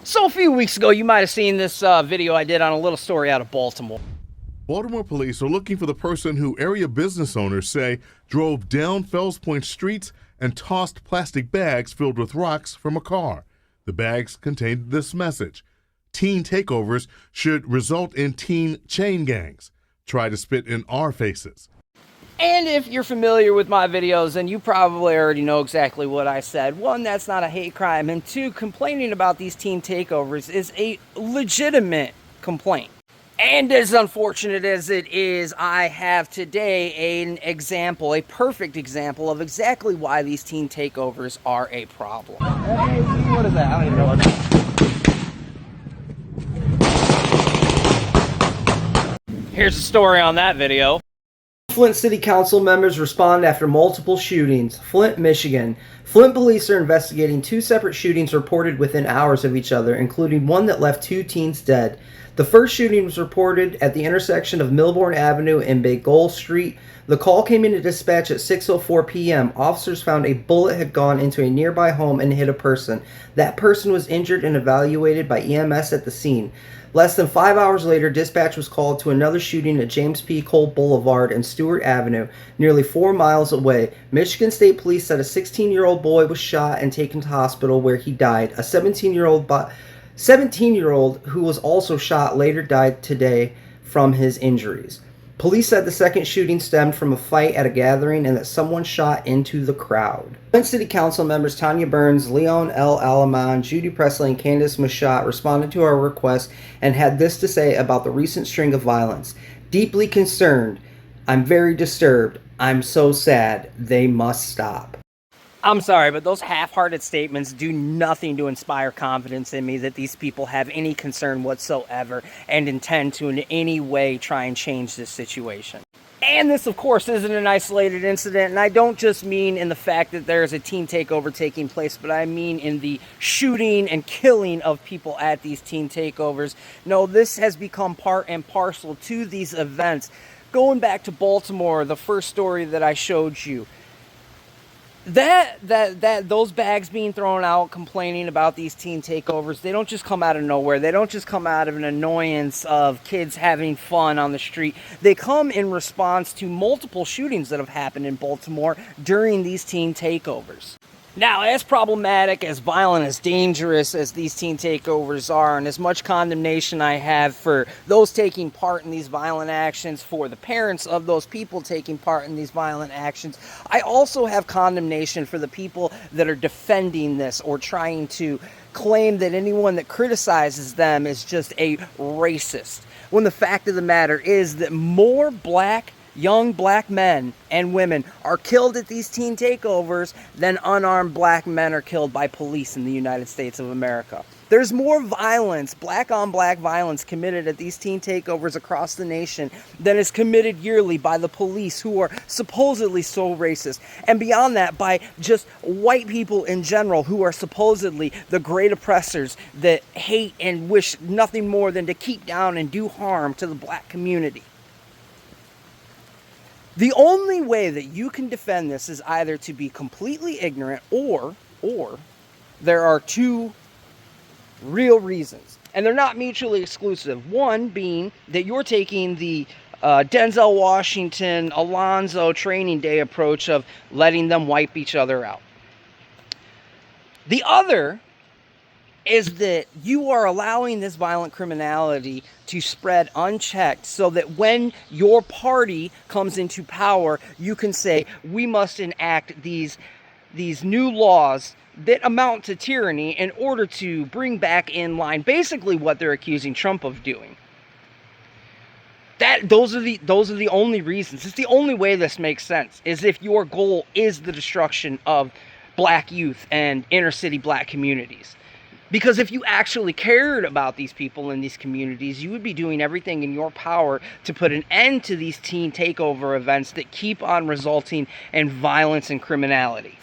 So a few weeks ago, you might have seen this video I did on a little story out of Baltimore. Baltimore police are looking for the person who area business owners say drove down Fells Point streets and tossed plastic bags filled with rocks from a car. The bags contained this message: teen takeovers should result in teen chain gangs. Try to spit in our faces. And if you're familiar with my videos, then you probably already know exactly what I said. One, that's not a hate crime. And two, complaining about these teen takeovers is a legitimate complaint. And as unfortunate as it is, I have today an example, a perfect example of exactly why these teen takeovers are a problem. What is that? I don't even know what that is. Here's the story on that video. Flint City Council members respond after multiple shootings. Flint, Michigan. Flint police are investigating two separate shootings reported within hours of each other, including one that left two teens dead. The first shooting was reported at the intersection of Milbourne Avenue and Bagole Street. The call came into dispatch at 6:04 p.m. Officers found a bullet had gone into a nearby home and hit a person. That person was injured and evaluated by EMS at the scene. Less than 5 hours later, dispatch was called to another shooting at James P. Cole Boulevard and Stewart Avenue, nearly 4 miles away. Michigan State Police said a 16-year-old boy was shot and taken to hospital where he died. A 17-year-old who was also shot later died today from his injuries. Police said the second shooting stemmed from a fight at a gathering and that someone shot into the crowd. Flint City Council members Tanya Burns, Leon L. Alaman, Judy Presley, and Candace Machat responded to our request and had this to say about the recent string of violence. Deeply concerned. I'm very disturbed. I'm so sad. They must stop. I'm sorry, but those half-hearted statements do nothing to inspire confidence in me that these people have any concern whatsoever and intend to in any way try and change this situation. And this, of course, isn't an isolated incident, and I don't just mean in the fact that there is a teen takeover taking place, but I mean in the shooting and killing of people at these teen takeovers. No, this has become part and parcel to these events. Going back to Baltimore, the first story that I showed you, those bags being thrown out, complaining about these teen takeovers, they don't just come out of nowhere. They don't just come out of an annoyance of kids having fun on the street. They come in response to multiple shootings that have happened in Baltimore during these teen takeovers. Now, as problematic, as violent, as dangerous as these teen takeovers are, and as much condemnation I have for those taking part in these violent actions, for the parents of those people taking part in these violent actions, I also have condemnation for the people that are defending this or trying to claim that anyone that criticizes them is just a racist. When the fact of the matter is that more young black men and women are killed at these teen takeovers than unarmed black men are killed by police in the United States of America. There's more violence, black on black violence, committed at these teen takeovers across the nation than is committed yearly by the police, who are supposedly so racist. And beyond that, by just white people in general, who are supposedly the great oppressors that hate and wish nothing more than to keep down and do harm to the black community. The only way that you can defend this is either to be completely ignorant or there are two real reasons. And they're not mutually exclusive. One being that you're taking the Denzel Washington, Alonzo training day approach of letting them wipe each other out. The other is that you are allowing this violent criminality to spread unchecked so that when your party comes into power, you can say, we must enact these new laws that amount to tyranny in order to bring back in line basically what they're accusing Trump of doing. Those are the only reasons. It's the only way this makes sense, is if your goal is the destruction of black youth and inner city black communities. Because if you actually cared about these people in these communities, you would be doing everything in your power to put an end to these teen takeover events that keep on resulting in violence and criminality.